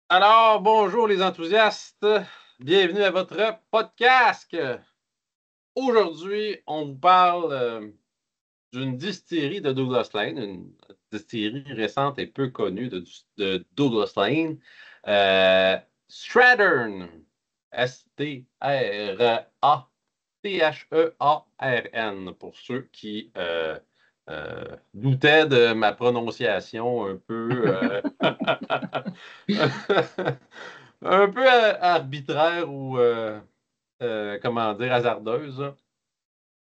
Alors, bonjour les enthousiastes, bienvenue à votre podcast. Aujourd'hui, on vous parle d'une distillerie de Douglas Lane, une distillerie récente et peu connue de Douglas Lane, euh, Strathern, Strathern, pour ceux qui doutaient de ma prononciation un peu un peu arbitraire ou comment dire hasardeuse, là.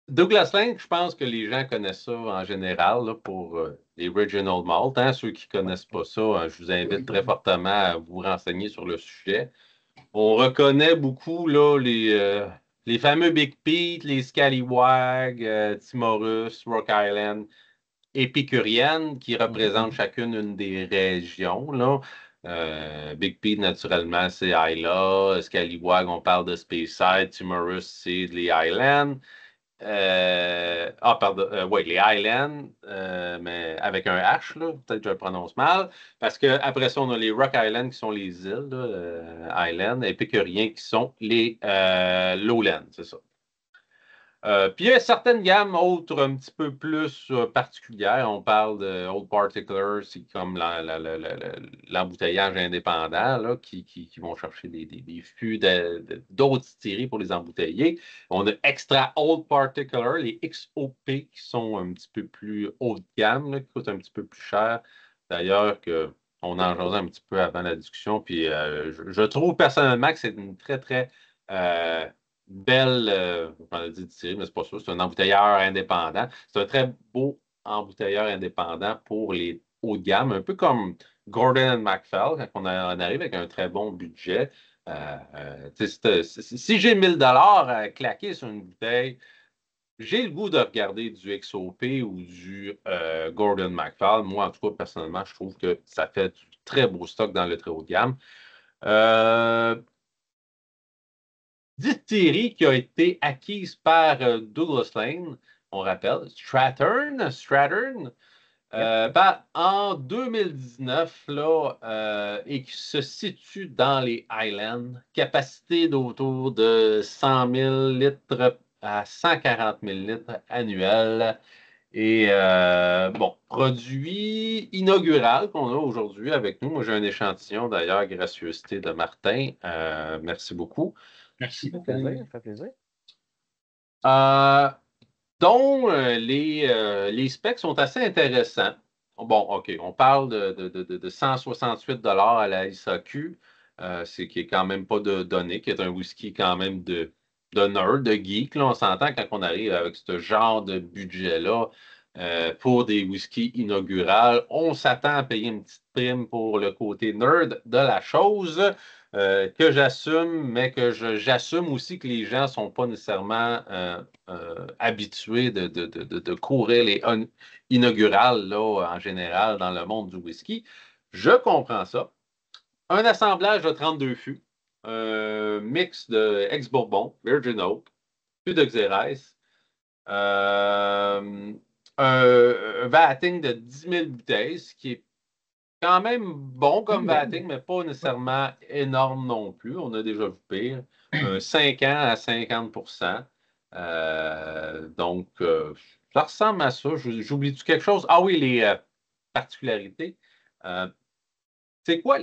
Douglas Lane, je pense que les gens connaissent ça en général là, pour les Original Malt, hein. Ceux qui ne connaissent pas ça, je vous invite très fortement à vous renseigner sur le sujet. On reconnaît beaucoup là, les fameux Big Pete, les Scallywag, Timorous, Rock Island, épicuriennes qui représentent chacune une des régions, là. Big Pete, naturellement, c'est Isla. Scallywag, on parle de Speyside. Timorous, c'est les Highlands. Pardon, oui, les Highlands, mais avec un H, là, peut-être que je le prononce mal, parce qu'après ça, on a les Rock Islands qui sont les îles, là, Highlands, et Épicuriens qui sont les Lowlands, c'est ça. Puis il y a certaines gammes autres un petit peu plus particulières. On parle de Old Particular, c'est comme l'embouteillage indépendant là, qui vont chercher des fûts d'autres distilleries pour les embouteiller. On a Extra Old Particular, les XOP qui sont un petit peu plus haut de gamme, là, qui coûtent un petit peu plus cher. D'ailleurs, on en jasait un petit peu avant la discussion. Puis je trouve personnellement que c'est une très, très belle, on a dit distillerie, mais c'est pas ça, c'est un embouteilleur indépendant. C'est un très beau embouteilleur indépendant pour les hauts de gamme, un peu comme Gordon MacPhail, quand on arrive avec un très bon budget. Si j'ai 1000 $ à claquer sur une bouteille, j'ai le goût de regarder du XOP ou du Gordon MacPhail. Moi, en tout cas, personnellement, je trouve que ça fait du très beau stock dans le très haut de gamme. Euh, Distillerie qui a été acquise par Douglas Lane, on rappelle, Strathern, Yep. en 2019, là, et qui se situe dans les Highlands, capacité d'autour de 100 000 litres à 140 000 litres annuels. Et bon, produit inaugural qu'on a aujourd'hui avec nous. Moi, j'ai un échantillon d'ailleurs, gracieuseté de Martin. Merci beaucoup. Merci, ça fait plaisir, ça fait plaisir. Euh, dont les specs sont assez intéressants. Bon, OK, on parle de 168 $ à la SAQ, c'est qui est quand même pas de donné, qui est un whisky quand même de nerd, de geek. Là, on s'entend quand on arrive avec ce genre de budget-là pour des whiskies inaugurales. On s'attend à payer une petite prime pour le côté nerd de la chose. Que j'assume, mais j'assume aussi que les gens ne sont pas nécessairement habitués de courir les inaugurales là, en général dans le monde du whisky. Je comprends ça. Un assemblage de 32 fûts, mix de ex-bourbon, Virgin Oak, fût de Xérès, euh, un vatting de 10 000 bouteilles, ce qui est quand même bon comme batting, mais pas nécessairement énorme non plus. On a déjà vu pire. Un 5 ans à 50%. Donc, ça ressemble à ça. J'oublie-tu quelque chose? Ah oui, les particularités. Euh, c'est quoi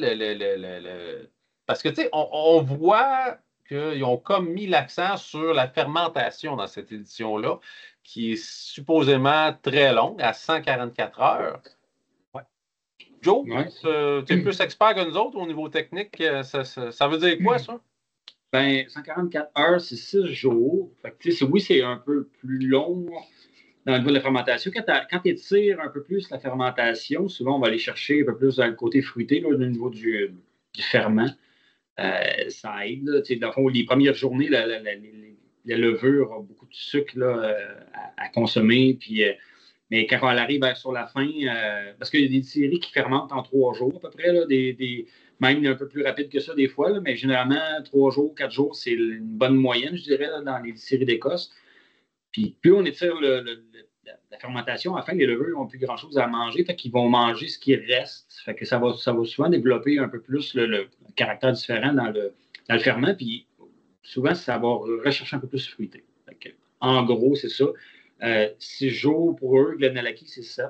Parce que, tu sais, on voit qu'ils ont comme mis l'accent sur la fermentation dans cette édition-là, qui est supposément très longue, à 144 heures. Ouais. Joe, Ouais. tu es plus expert que nous autres au niveau technique. Ça veut dire quoi, ça? Ben, 144 heures, c'est 6 jours. Fait que, oui, c'est un peu plus long dans le niveau de la fermentation. Quand tu étires un peu plus la fermentation, souvent, on va aller chercher un peu plus dans le côté fruité, là, au niveau du ferment. Ça aide. Là, dans le fond, les premières journées, la levure a beaucoup de sucre là, à consommer. Puis, mais quand on arrive sur la fin, parce qu'il y a des distilleries qui fermentent en 3 jours à peu près, là, même un peu plus rapide que ça des fois, là, mais généralement 3 jours, 4 jours, c'est une bonne moyenne, je dirais, là, dans les distilleries d'Écosse. Puis plus on étire la fermentation, à la fin, les levures n'ont plus grand-chose à manger, fait qu'ils vont manger ce qui reste. Fait que ça va souvent développer un peu plus le caractère différent dans le ferment, puis souvent, ça va rechercher un peu plus fruité. Fait que, en gros, c'est ça. 6 jours pour eux, Glenallachie, c'est 7.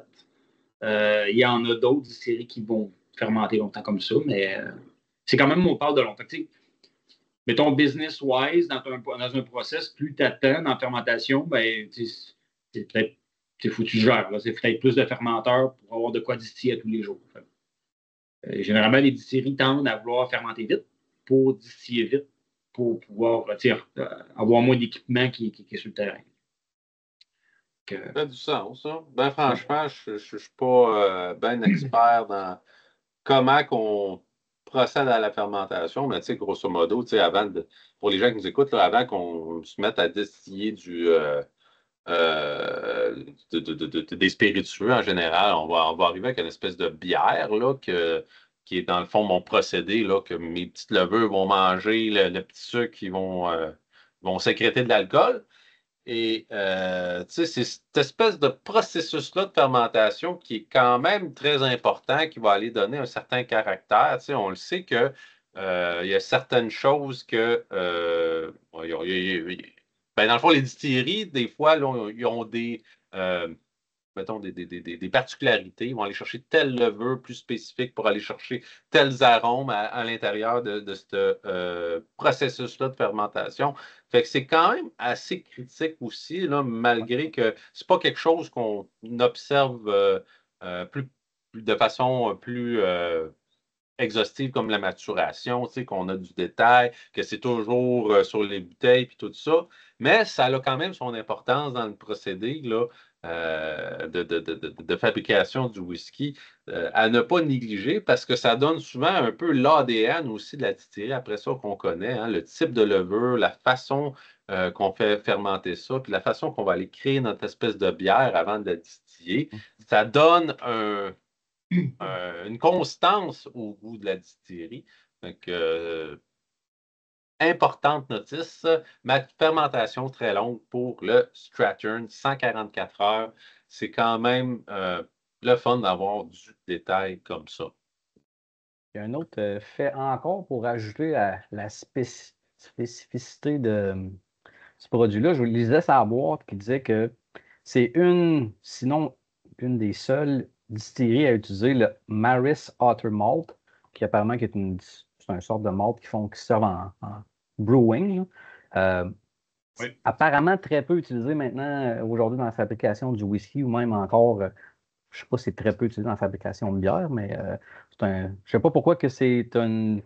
Il y en a d'autres distilleries qui vont fermenter longtemps comme ça, mais c'est quand même, on parle de long. Fait que, mettons, business-wise, dans un process, plus tu attends dans la fermentation, ben, c'est peut-être foutu de gère. C'est peut-être plus de fermenteurs pour avoir de quoi distiller à tous les jours. Généralement, les distilleries tendent à vouloir fermenter vite pour distiller vite, pour pouvoir avoir moins d'équipement qui est sur le terrain. Ça a du sens, ça. Ben, franchement, je ne suis pas ben expert dans comment qu'on procède à la fermentation, mais tu sais, grosso modo, tu sais, pour les gens qui nous écoutent, là, avant qu'on se mette à distiller des spiritueux en général, on va arriver avec une espèce de bière là, qui est dans le fond mon procédé, là, que mes petites levures vont manger, le petit sucre, qui vont sécréter de l'alcool. Et tu sais, c'est cette espèce de processus-là de fermentation qui est quand même très important, qui va aller donner un certain caractère. Tu sais, on le sait que il y a certaines choses que ben, dans le fond, les distilleries, des fois, là, ils ont euh, mettons, des particularités. Ils vont aller chercher telle levure plus spécifique pour aller chercher tels arômes à l'intérieur de ce processus-là de fermentation. Fait que c'est quand même assez critique aussi, là, malgré que c'est pas quelque chose qu'on observe de façon plus exhaustive comme la maturation, tu sais, qu'on a du détail, que c'est toujours sur les bouteilles puis tout ça. Mais ça a quand même son importance dans le procédé là, de fabrication du whisky à ne pas négliger parce que ça donne souvent un peu l'ADN aussi de la distillerie après ça qu'on connaît, hein, le type de levure, la façon qu'on fait fermenter ça, puis la façon qu'on va aller créer notre espèce de bière avant de la distiller. Ça donne une constance au goût de la distillerie. Donc, importante notice, ma fermentation très longue pour le Strathern, 144 heures. C'est quand même le fun d'avoir du détail comme ça. Il y a un autre fait encore pour ajouter à la spécificité ce produit-là. Je vous lisais sa boîte qui disait que c'est sinon une des seules distilleries à utiliser le Maris Otter Malt, qui apparemment est une sorte de malt qui servent en brewing. Oui. Apparemment très peu utilisé maintenant aujourd'hui dans la fabrication du whisky ou même encore, je ne sais pas si c'est très peu utilisé dans la fabrication de bière, mais je ne sais pas pourquoi que c'est un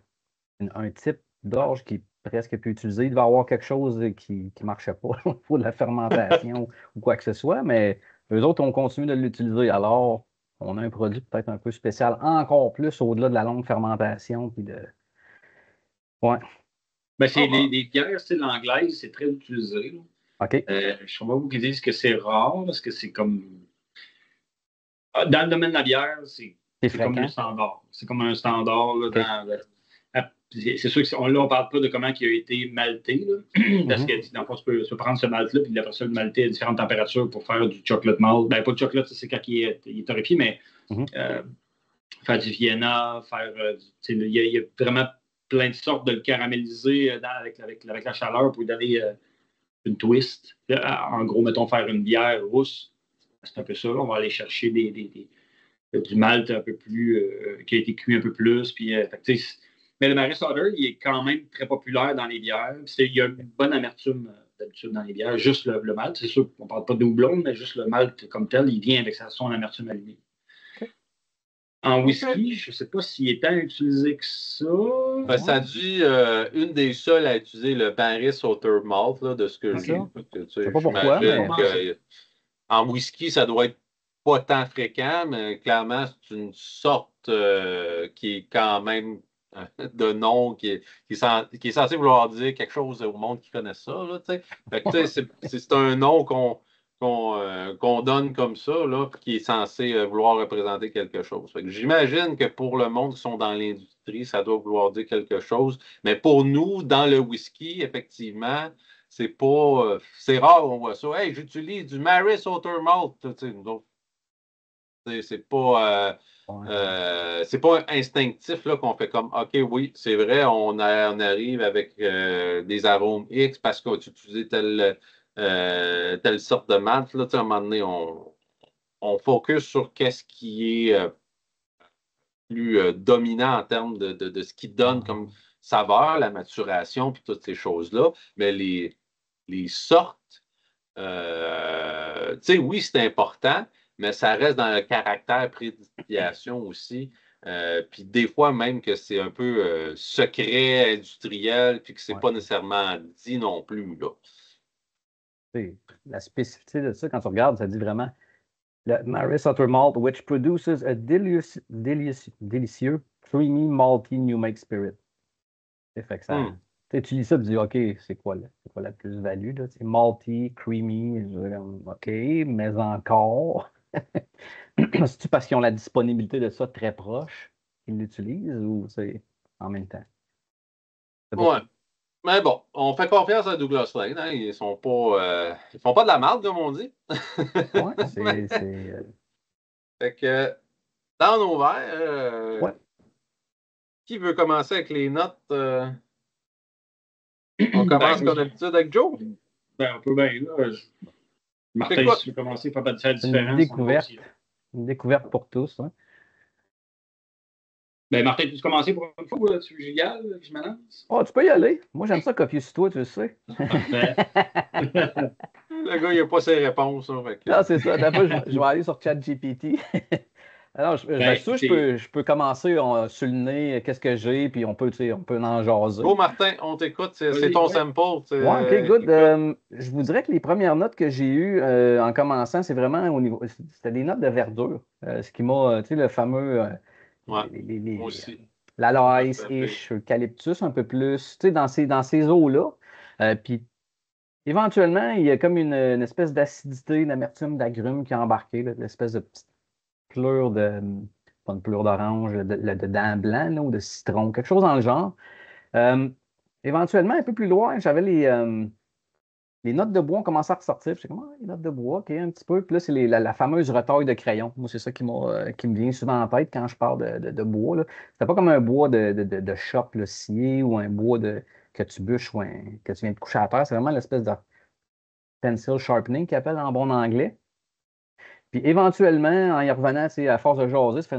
type d'orge qui est presque plus utilisé. Il devait y avoir quelque chose qui ne marchait pas pour la fermentation ou quoi que ce soit, mais eux autres ont continué de l'utiliser. Alors, on a un produit peut-être un peu spécial, encore plus au-delà de la longue fermentation. Puis ouais. Ben, c'est les bières style anglaise, c'est très utilisé. Là. OK. Je ne sais pas vous qui disent que c'est rare parce que c'est comme. Dans le domaine de la bière, c'est comme un standard. C'est comme un standard. Là, okay. C'est sûr que là, on ne parle pas de comment il a été malté. Là, parce que dans le fond, tu peux prendre ce malt-là puis après ça, le malter à différentes températures pour faire du chocolate malt. Ben, pas de chocolate, c'est quand il est torréfié, mais faire du Vienna, il y a vraiment plein de sortes de le caraméliser avec la chaleur pour lui donner une twist. En gros, mettons, faire une bière rousse. C'est un peu ça. Là. On va aller chercher du malt un peu plus, qui a été cuit un peu plus. Puis, mais le Maris Otter, il est quand même très populaire dans les bières. Il y a une bonne amertume d'habitude dans les bières. Juste le malt. C'est sûr qu'on ne parle pas de houblon, mais juste le malt comme tel, il vient avec son amertume à lui. En whisky, je ne sais pas s'il est tant utilisé que ça. Ben, ça dit une des seules à utiliser le Maris Otter Malt, là, de ce que j'ai. Je ne sais pas pourquoi, mais en whisky, ça doit être pas tant fréquent, mais clairement, c'est une sorte qui est quand même de nom qui est censé vouloir dire quelque chose au monde qui connaît ça. Là, fait que, c'est un nom qu'on donne comme ça, là, qui est censé vouloir représenter quelque chose. Fait que j'imagine que pour le monde qui sont dans l'industrie, ça doit vouloir dire quelque chose. Mais pour nous, dans le whisky, effectivement, c'est pas. C'est rare on voit ça. Hey, j'utilise du Maris Otter Malt. Donc, c'est pas instinctif là, qu'on fait comme OK, oui, c'est vrai, on arrive avec des arômes X parce qu'on a utilisé telle sorte de malt. Là, à un moment donné, on focus sur qu'est-ce qui est plus dominant en termes de ce qui donne comme saveur, la maturation, puis toutes ces choses-là. Mais les sortes, oui, c'est important, mais ça reste dans le caractère prédisposition aussi. Puis des fois même que c'est un peu secret industriel, puis que c'est pas nécessairement dit non plus, là. La spécificité de ça, quand tu regardes, ça dit vraiment le Maris Otter Malt, which produces a delicieux creamy malty new make spirit. Fait que ça, tu lis ça et tu dis, OK, c'est quoi la plus-value? C'est malty, creamy, OK, mais encore. C'est-tu parce qu'ils ont la disponibilité de ça très proche qu'ils l'utilisent ou c'est en même temps? Ouais. Mais bon, on fait confiance à Douglas Lane. Hein. Ils font pas de la marde, comme on dit. Ouais, Fait que dans nos verres, qui veut commencer avec les notes? On commence comme d'habitude avec Joe. On peut bien, là. Martin, si tu veux commencer, pas de faire la différence. Une découverte pour tous. Hein. Martin, tu veux commencer pour une fois ou tu veux Gigal, que je me lance? Oh, tu peux y aller. Moi, j'aime ça copier sur toi, tu le sais. Parfait. Le gars, il n'a pas ses réponses. Hein, non, c'est ça. D'abord, je vais aller sur ChatGPT. Alors, je peux commencer sur le nez, qu'est-ce que j'ai, puis on peut en jaser. Go, Martin, on t'écoute, c'est ton sample. OK, good. Je vous dirais que les premières notes que j'ai eues en commençant, c'est vraiment au niveau. C'était des notes de verdure. Ce qui m'a, le fameux. Moi aussi. L'aloès-ish, eucalyptus un peu plus, dans ces eaux-là. Puis éventuellement, il y a comme une espèce d'acidité, d'amertume, d'agrumes qui a embarqué, l'espèce de petite pleure pas une pleure d'orange, de dents blanc là, ou de citron, quelque chose dans le genre. Éventuellement, un peu plus loin, j'avais les notes de bois ont commencé à ressortir. Je sais comment les notes de bois, OK, un petit peu. Puis là, c'est la fameuse retaille de crayon. Moi, c'est ça qui me vient souvent en tête quand je parle de bois. C'était pas comme un bois de shop scié ou un bois que tu bûches ou que tu viens de coucher à terre. C'est vraiment l'espèce de pencil sharpening qu'ils appellent en bon anglais. Puis éventuellement, en y revenant, à force de jaser, ça fait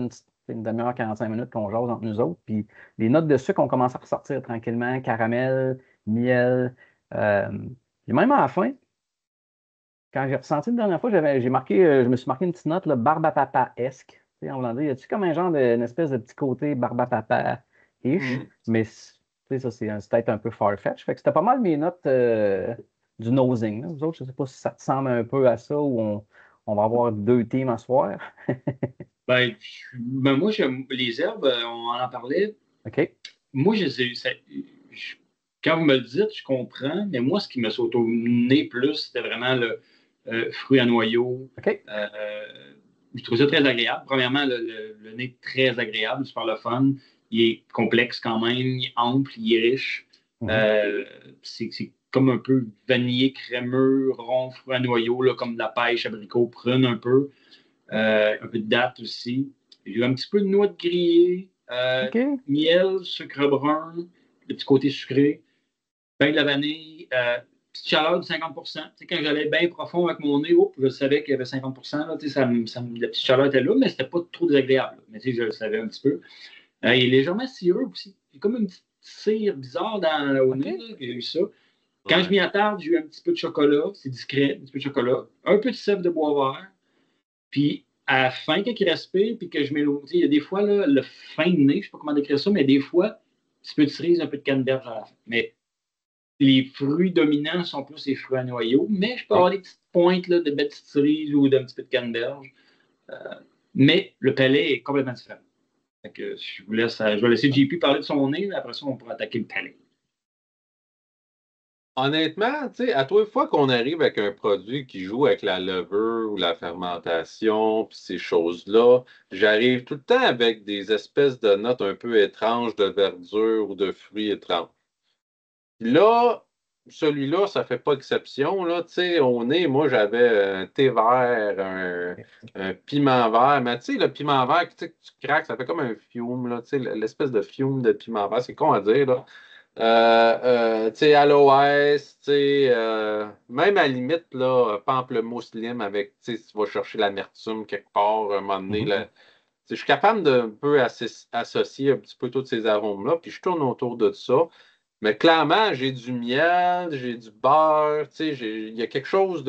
une demi-heure, 45 minutes qu'on jase entre nous autres. Puis les notes de sucre ont commencé à ressortir tranquillement. Caramel, miel. Puis même à la fin, quand j'ai ressenti la dernière fois, je me suis marqué une petite note, barbe à papa-esque. En voulant dire, y a-tu comme un genre une espèce de petit côté barbe à papa-ish? Mais ça, c'est peut-être un peu far-fetched. Fait que c'était pas mal mes notes du nosing. Vous autres, je ne sais pas si ça ressemble un peu à ça ou on va avoir deux teams à soir. Moi, j'aime les herbes, on en parlait. OK. Moi, quand vous me le dites, je comprends, mais moi, ce qui me saute au nez plus, c'était vraiment le fruit à noyau. OK. Je trouve ça très agréable. Premièrement, le nez est très agréable, super le fun. Il est complexe quand même, il est ample, il est riche. C'est comme un peu vanillé, crémeux, rond, fruit à noyau, là, comme de la pêche, abricot, prune un peu. Un peu de date aussi. J'ai eu un petit peu de noix de grillée, miel, sucre brun, le petit côté sucré, pain de la vanille, petite chaleur de 50%. Quand j'allais bien profond avec mon nez, je savais qu'il y avait 50%. Là, la petite chaleur était là, mais c'était pas trop désagréable. Là. Mais je le savais un petit peu. Il est légèrement cireux aussi. Il y a comme une petite cire bizarre au nez. J'ai eu ça. Quand je m'y attarde, j'ai eu un petit peu de chocolat. C'est discret, un petit peu de chocolat. Un peu de sève de bois vert. Puis, à la fin, quand il respire, puis que je mélange, il y a des fois, là, le fin de nez, je ne sais pas comment décrire ça, mais des fois, un petit peu de cerise, un peu de canneberge à la fin. Mais les fruits dominants sont plus les fruits à noyau, mais je peux avoir des petites pointes là, de belles petites cerises ou d'un petit peu de canneberge. Mais le palais est complètement différent. Fait que je vais laisser JP parler de son nez, mais après ça, on pourra attaquer le palais. Honnêtement, à toute fois qu'on arrive avec un produit qui joue avec la levure ou la fermentation, puis ces choses-là, j'arrive tout le temps avec des espèces de notes un peu étranges de verdure ou de fruits étranges. Là, celui-là, ça fait pas exception. Là. Au nez, moi, j'avais un thé vert, un piment vert. Mais tu sais, le piment vert, que tu craques, ça fait comme un fiume. Là, l'espèce de fiume de piment vert. C'est con à dire. Là. Tu sais, aloès, tu sais, même à la limite, là, pamplemousse lime avec, tu sais, tu vas chercher l'amertume quelque part, à un moment donné, là, je suis capable de un peu associer un petit peu tous ces arômes-là, puis je tourne autour de ça. Mais clairement, j'ai du miel, j'ai du beurre, tu sais, il y a quelque chose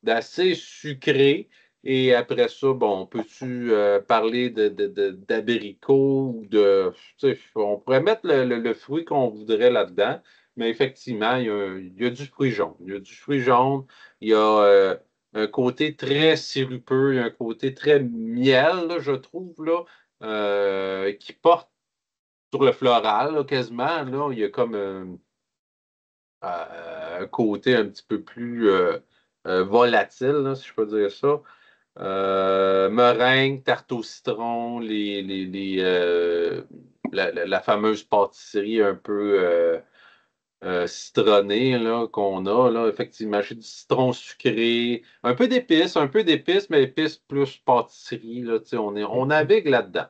d'assez sucré. Et après ça, bon, peux-tu parler d'abricots ou de. Tu sais, on pourrait mettre le fruit qu'on voudrait là-dedans, mais effectivement, il y a du fruit jaune. Il y a du fruit jaune, il y a un côté très sirupeux, il y a un côté très miel, là, je trouve, là, qui porte sur le floral, là, quasiment. Là, il y a comme un côté un petit peu plus volatile, là, si je peux dire ça. Meringue, tarte au citron, la fameuse pâtisserie un peu citronnée là, qu'on a. Là. Effectivement, j'ai du citron sucré, un peu d'épices, mais épices plus pâtisserie. Là, on navigue là-dedans.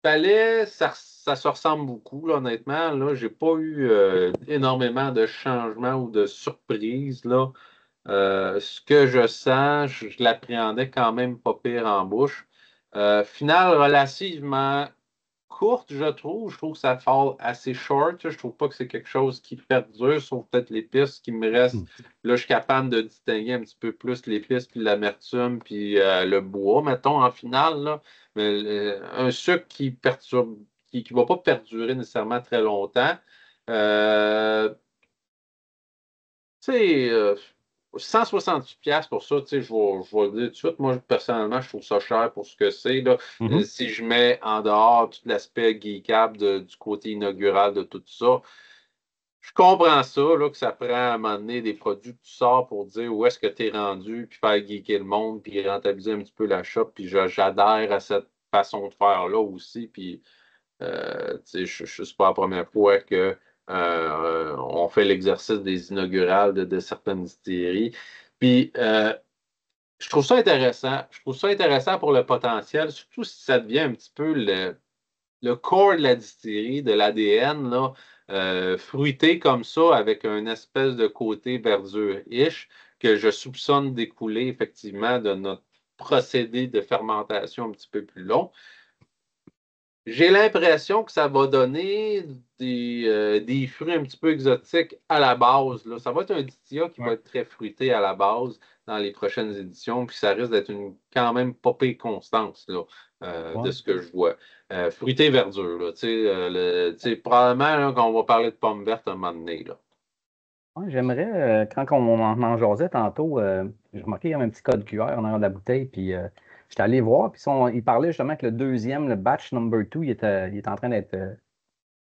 Palais, ça se ressemble beaucoup, là, honnêtement. Là, j'ai pas eu énormément de changements ou de surprises. Là. Ce que je sens, je l'appréhendais quand même pas pire en bouche. Finale relativement courte, je trouve. Je trouve que ça fall assez short. Je trouve pas que c'est quelque chose qui perdure, sauf peut-être l'épice qui me reste. Là, je suis capable de distinguer un petit peu plus l'épice, puis l'amertume, puis le bois, mettons, en finale. Là. Mais un sucre qui perturbe, qui va pas perdurer nécessairement très longtemps. Tu sais, 168$ pour ça, tu sais, je vais le dire tout de suite. Moi, personnellement, je trouve ça cher pour ce que c'est. Là. Si je mets en dehors tout l'aspect geekable du côté inaugural de tout ça, je comprends ça, là, que ça prend à un moment donné des produits que tu sors pour dire où est-ce que tu es rendu, puis faire geeker le monde, puis rentabiliser un petit peu la shop. Puis j'adhère à cette façon de faire-là aussi. Puis tu sais, je ne suis pas la première fois que on fait l'exercice des inaugurales de certaines distilleries. Puis, je trouve ça intéressant. Je trouve ça intéressant pour le potentiel, surtout si ça devient un petit peu le core de la distillerie, de l'ADN, là, fruité comme ça, avec un espèce de côté verdure-ish que je soupçonne d'écouler effectivement de notre procédé de fermentation un petit peu plus long. J'ai l'impression que ça va donner des fruits un petit peu exotiques à la base. Là. Ça va être un DTIA qui va être très fruité à la base dans les prochaines éditions, puis ça risque d'être quand même pas pire constance là, de ce que je vois. Fruité verdure, là, tu sais, probablement là, qu'on va parler de pommes vertes un moment donné. Là. Ouais, j'aimerais, quand on en jasait tantôt, j'ai remarqué qu'il y avait un petit code QR en arrière de la bouteille, puis j'étais allé voir, puis il parlait justement que le deuxième, le batch number 2, il est en train d'être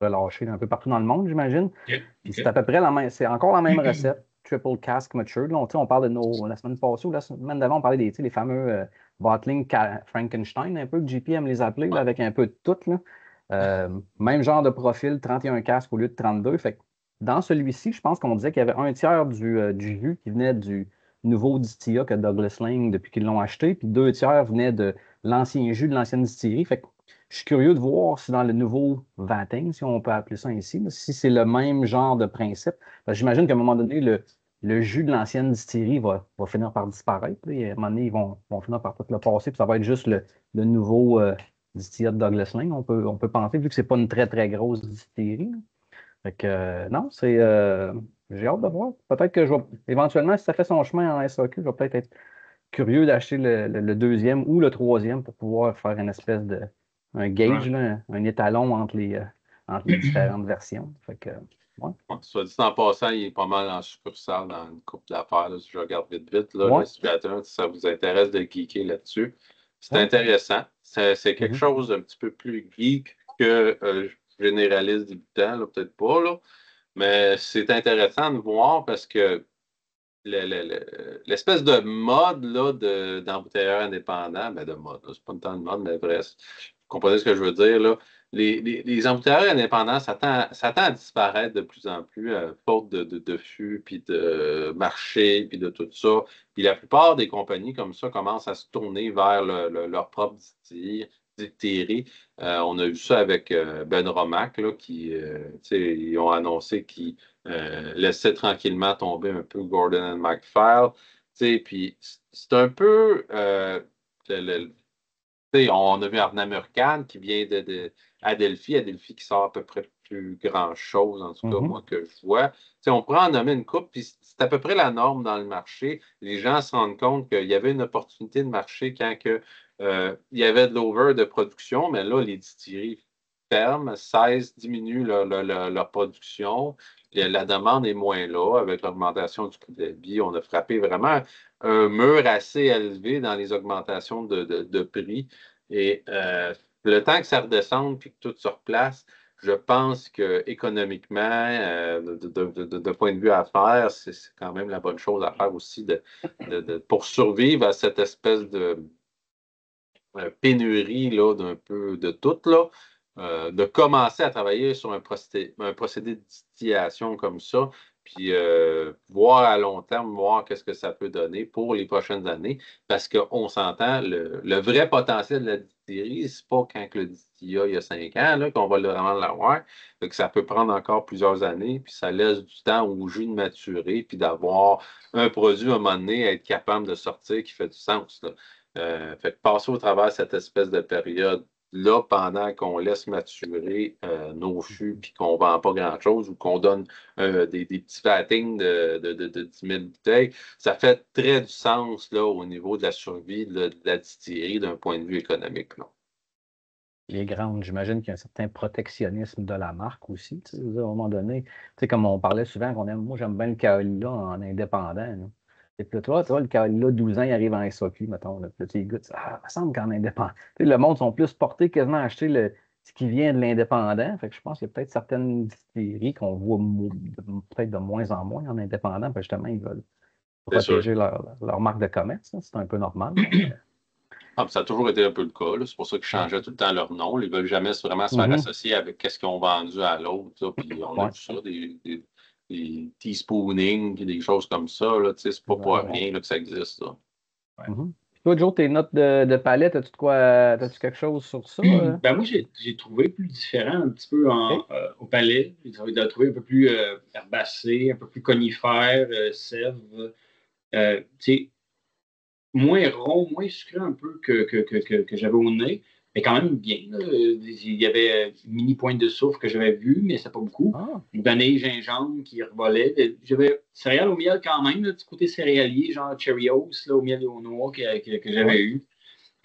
relâché un peu partout dans le monde, j'imagine. Puis c'est à peu près c'est encore la même recette, triple cask mature. Là, on parle de la semaine passée ou la semaine d'avant, on parlait des les fameux bottling Frankenstein, un peu que JP aime les appeler, là, avec un peu de tout. Là. Même genre de profil, 31 casques au lieu de 32. Fait que dans celui-ci, je pense qu'on disait qu'il y avait un tiers du jus qui venait du nouveau Distia que Douglas Lang depuis qu'ils l'ont acheté, puis deux tiers venaient de l'ancien jus de l'ancienne distillerie. Fait que je suis curieux de voir si dans le nouveau Vating, si on peut appeler ça ainsi, là, si c'est le même genre de principe. Parce que j'imagine qu'à un moment donné, le jus de l'ancienne distillerie va finir par disparaître. Là, et à un moment donné, ils vont finir par tout le passer, puis ça va être juste le nouveau distillerie de Douglas Lang, on peut penser, vu que c'est pas une très, très grosse distillerie. Là. Fait que, non, j'ai hâte de voir. Peut-être que éventuellement, si ça fait son chemin en SAQ, je vais peut-être être curieux d'acheter le deuxième ou le troisième pour pouvoir faire une espèce de un gauge, là, un étalon entre les différentes versions. Fait que, ouais. Soit dit en passant, il est pas mal en succursale dans une coupe d'affaires. Là, si je regarde vite, vite, là, Ouais. le Stratum, si ça vous intéresse de geeker là-dessus. C'est Ouais. intéressant. C'est quelque Mhm. chose d'un petit peu plus geek que généraliste débutant, là, peut-être pas, là. Mais c'est intéressant de voir parce que l'espèce de mode là, d'embouteilleur indépendant, ben de mode, c'est pas une temps de mode, mais bref, vous comprenez ce que je veux dire, là. les embouteillages indépendants, ça tend à disparaître de plus en plus, faute de fûts, puis de marché, puis de tout ça. Puis la plupart des compagnies comme ça commencent à se tourner vers leur propre distillerie. On a vu ça avec Ben Romac, là, ils ont annoncé qu'ils laissaient tranquillement tomber un peu Gordon and MacPhail. Puis c'est un peu... on a vu Arnaud Murcan qui vient d'Adelphi. Adelphi qui sort à peu près plus grand-chose, en tout cas, moi, que je vois. On pourrait en nommer une coupe, puis c'est à peu près la norme dans le marché. Les gens se rendent compte qu'il y avait une opportunité de marché quand il y avait de l'over de production, mais là, les distilleries ferment, cessent, diminuent leur production. La demande est moins là. Avec l'augmentation du coût de la vie, on a frappé vraiment un mur assez élevé dans les augmentations de prix. Et le temps que ça redescende puis que tout se replace, je pense que économiquement, de point de vue à faire, c'est quand même la bonne chose à faire aussi pour survivre à cette espèce de pénurie là, d'un peu de tout, là, de commencer à travailler sur un procédé de distillation comme ça, puis voir à long terme, voir qu'est-ce que ça peut donner pour les prochaines années, parce qu'on s'entend, le vrai potentiel de la distillerie, c'est pas quand que le distillat il y a 5 ans là, qu'on va vraiment l'avoir, donc ça peut prendre encore plusieurs années, puis ça laisse du temps au jus de maturer, puis d'avoir un produit à un moment donné, être capable de sortir qui fait du sens, là. Fait que passer au travers cette espèce de période-là pendant qu'on laisse maturer nos fûts puis qu'on ne vend pas grand-chose ou qu'on donne des petits vatings de 10 000 bouteilles, ça fait très du sens là, au niveau de la survie de la distillerie d'un point de vue économique, là. Les grandes, j'imagine qu'il y a un certain protectionnisme de la marque aussi. À un moment donné, comme on parlait souvent, moi j'aime bien le Kaolila en indépendant. Là. Et puis toi, le Kaolila 12 ans, il arrive en SAQ, mettons. Là. Puis là, tu goûtes, il me semble qu'en indépendant. Le monde sont plus portés quasiment à acheter ce qui vient de l'indépendant. Fait que je pense qu'il y a peut-être certaines distilleries qu'on voit peut-être de moins en moins en indépendant, parce que justement, ils veulent C'est sûr. protéger leur marque de commerce. Là. C'est un peu normal. Ça a toujours été un peu le cas, là. C'est pour ça qu'ils changeaient tout le temps leur nom. Ils ne veulent jamais vraiment se faire associer avec ce qu'ils ont vendu à l'autre. Puis on a vu ça, des teaspooning, puis des choses comme ça. Là, c'est pas pour rien là, que ça existe. Là. Toi, Joe, tes notes de palette, as-tu quelque chose sur ça? Ben moi, j'ai trouvé plus différent un petit peu au palais. J'ai trouvé un peu plus herbacé, un peu plus conifère, sève. Moins rond, moins sucré un peu que j'avais au nez, mais quand même bien. Là. Il y avait une mini pointe de soufre que j'avais vu, mais c'est pas beaucoup. Vanille, gingembre qui revolait. J'avais céréales au miel quand même, là, du côté céréalier, genre Cheerios là, au miel et au noix que j'avais eu.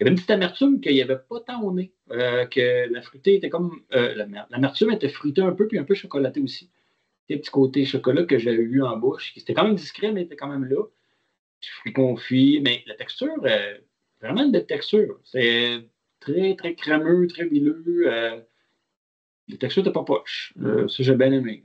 Il y avait une petite amertume qu'il n'y avait pas tant au nez, que la fruitée était comme... l'amertume était fruitée un peu, puis un peu chocolatée aussi. C'était un petit côté chocolat que j'avais eu en bouche. C'était quand même discret, mais était quand même là. Du fruit confit, mais la texture, vraiment une belle texture. C'est très, très crémeux, très huileux. La texture n'était pas poche. Ça, j'ai bien aimé.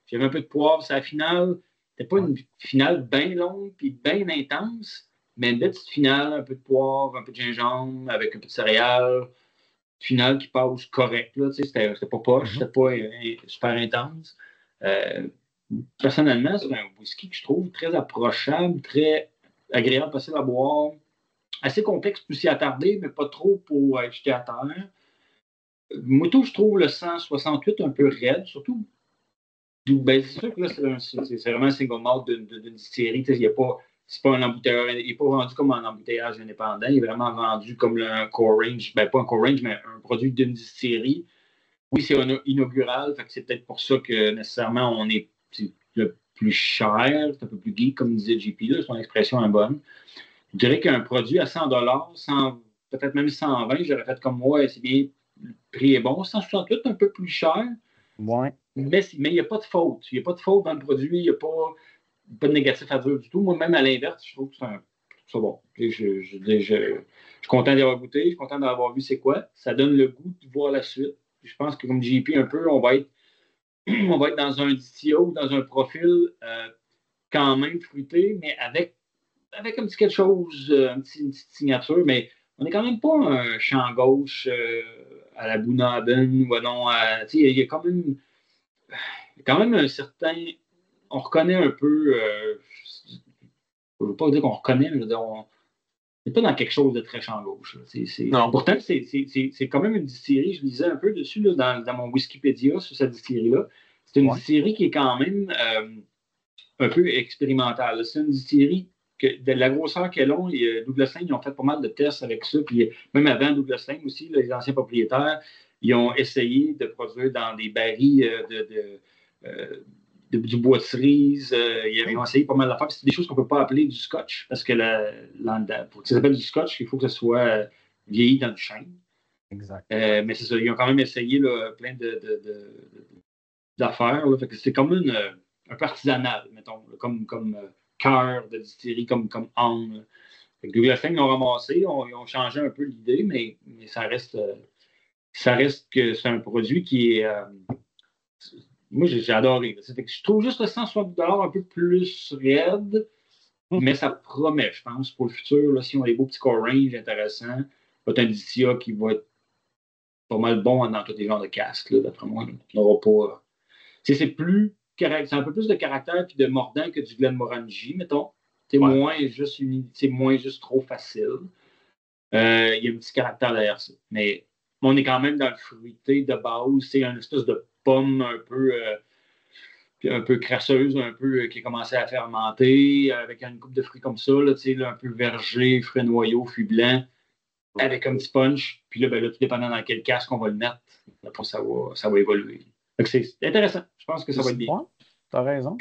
J'avais un peu de poivre, c'est la finale. C'était pas une finale bien longue puis bien intense, mais une belle petite finale, un peu de poivre, un peu de gingembre, avec un peu de céréales. Finale qui passe correct. Là, c'était pas poche, c'était pas super intense. Personnellement, c'est un whisky que je trouve très approchable, très agréable, facile à boire, assez complexe pour s'y attarder, mais pas trop pour être jeté à terre. Moto, je trouve le 168 un peu raide, surtout. Ben, c'est sûr que là, c'est vraiment un single malt d'une distillerie. C'est pas un embouteillage, il n'est pas vendu comme un embouteillage indépendant, il est vraiment vendu comme un core range, ben pas un core range, mais un produit d'une distillerie. Oui, c'est inaugural, fait que c'est peut-être pour ça que nécessairement on est le plus cher, c'est un peu plus geek, comme disait JP, là, son expression est bonne. Je dirais qu'un produit à 100 peut-être même 120, j'aurais fait comme moi, c'est bien, le prix est bon. 168, un peu plus cher. Ouais. Mais il n'y a pas de faute. Il n'y a pas de faute dans le produit, il n'y a pas de négatif à dire du tout. Moi-même, à l'inverse, je trouve que c'est bon. Je suis content d'avoir goûté, je suis content d'avoir vu c'est quoi. Ça donne le goût de voir la suite. Je pense que comme JP un peu, on va être dans un DTO, dans un profil quand même fruité, mais avec un petit quelque chose, une petite signature, mais on n'est quand même pas un champ gauche à la Boonaben ou non il y a quand même un certain. On reconnaît un peu. Je ne veux pas dire qu'on reconnaît, mais je veux dire, on n'est pas dans quelque chose de très champ gauche. Non. Pourtant, c'est quand même une distillerie. Je lisais un peu dessus là, dans mon Wikipédia sur cette distillerie-là. C'est une distillerie qui est quand même un peu expérimentale. C'est une distillerie de la grosseur qu'elle a. Douglas Lane, ils ont fait pas mal de tests avec ça. Puis même avant Douglas Lane aussi, là, les anciens propriétaires, ils ont essayé de produire dans des barils du bois de cerise. Ils ont essayé pas mal d'affaires. C'est des choses qu'on ne peut pas appeler du scotch parce que pour que ça s'appelle du scotch, il faut que ça soit vieilli dans du chêne. Exact. Mais c'est ça, ils ont quand même essayé là, plein d'affaires. Là. Fait que c'est comme un peu artisanal, mettons, là, comme cœur de distillerie, comme âme. Douglas Lane l'ont ramassé, ils ont changé un peu l'idée, mais ça reste que c'est un produit qui est. Moi, j'ai adoré. Je trouve juste le 160 un peu plus raide, mais ça promet, je pense, pour le futur. Là, si on a des beaux petits core range intéressants, peut-être un DCA qui va être pas mal bon dans tous les genres de casques, d'après moi. On n'aura pas. C'est un peu plus de caractère et de mordant que du Glenmorangie, mettons. C'est moins juste trop facile. Il y a un petit caractère derrière ça. Mais on est quand même dans le fruité de base. C'est une espèce de pomme un peu crasseuse, un peu qui a commencé à fermenter, avec une coupe de fruits comme ça, là, un peu verger, fruits noyaux, fruits blancs, avec un petit punch. Puis là, tout dépendant dans quel casque on va le mettre, après, ça va évoluer. Donc, c'est intéressant. Je pense que ça va être bien. Ouais, tu as raison.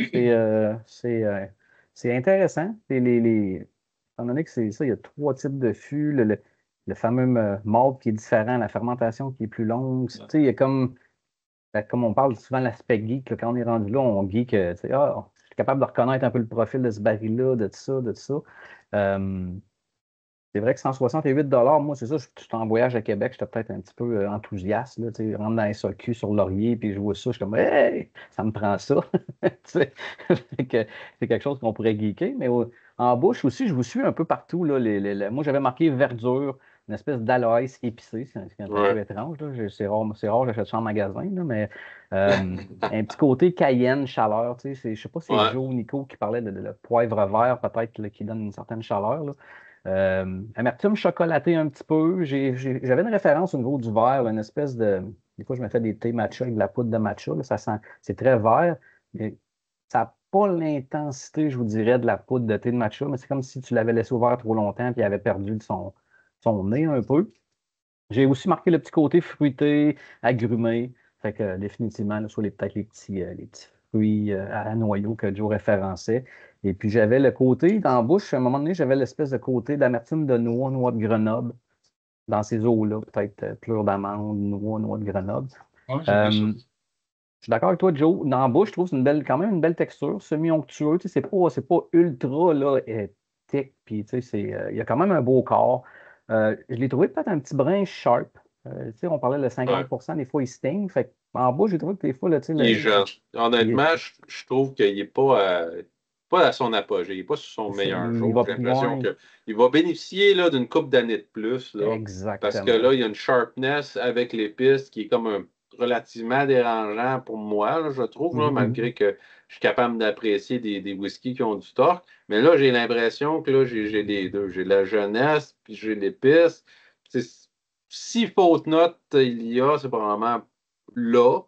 C'est intéressant. Étant donné que c'est ça, il y a 3 types de fûts. Le fameux malt qui est différent, la fermentation qui est plus longue. Il y a comme on parle souvent de l'aspect geek, là, quand on est rendu là, on geek. Je suis capable de reconnaître un peu le profil de ce baril-là, de ça, de ça. C'est vrai que 168 moi, c'est ça, je suis en voyage à Québec, j'étais peut-être un petit peu enthousiaste. Là, je rentre dans les SAQ sur Laurier, puis je vois ça, je suis comme, hey, ça me prend ça. C'est quelque chose qu'on pourrait geeker. Mais en bouche aussi, je vous suis un peu partout. Là, moi, j'avais marqué verdure, une espèce d'aloès épicé. C'est un peu étrange. C'est rare, j'achète ça en magasin. Là, mais un petit côté cayenne, chaleur. Je ne sais pas si c'est Joe ou Nico qui parlait de le poivre vert, peut-être, qui donne une certaine chaleur. Là. Amertume chocolaté un petit peu. J'avais une référence au niveau du vert, une espèce de. Des fois, je me fais des thés matcha avec de la poudre de matcha. Là, c'est très vert, mais ça n'a pas l'intensité, je vous dirais, de la poudre de thé de matcha, mais c'est comme si tu l'avais laissé ouvert trop longtemps et il avait perdu son nez un peu. J'ai aussi marqué le petit côté fruité, agrumé. Fait que définitivement, là, soit peut-être les petits fruits à noyaux que Joe référençait. Et puis j'avais le côté, dans la bouche, à un moment donné, j'avais l'espèce de côté d'amertume de noix de Grenoble dans ces eaux-là. Peut-être pleure d'amande, noix de Grenoble. Ouais, je suis d'accord avec toi, Joe. Dans la bouche, je trouve que c'est quand même une belle texture, semi-onctueux. C'est pas ultra là, thick. Puis, il y a quand même un beau corps. Je l'ai trouvé peut-être un petit brin sharp. On parlait de 50%, des fois, il sting. Fait en bouche, j'ai trouvé que des fois, là, il est jeune. Honnêtement, je trouve qu'il n'est pas à son apogée. Il n'est pas sur son meilleur jour. J'ai l'impression qu'il va bénéficier là, d'une couple d'années de plus. Là, exactement. Parce que là, il y a une sharpness avec l'épice qui est comme relativement dérangeant pour moi, là, je trouve, là, malgré que je suis capable d'apprécier des whiskies qui ont du torque. Mais là, j'ai l'impression que là, j'ai les deux. J'ai la jeunesse, puis j'ai l'épice. Si faute note il y a, c'est probablement là.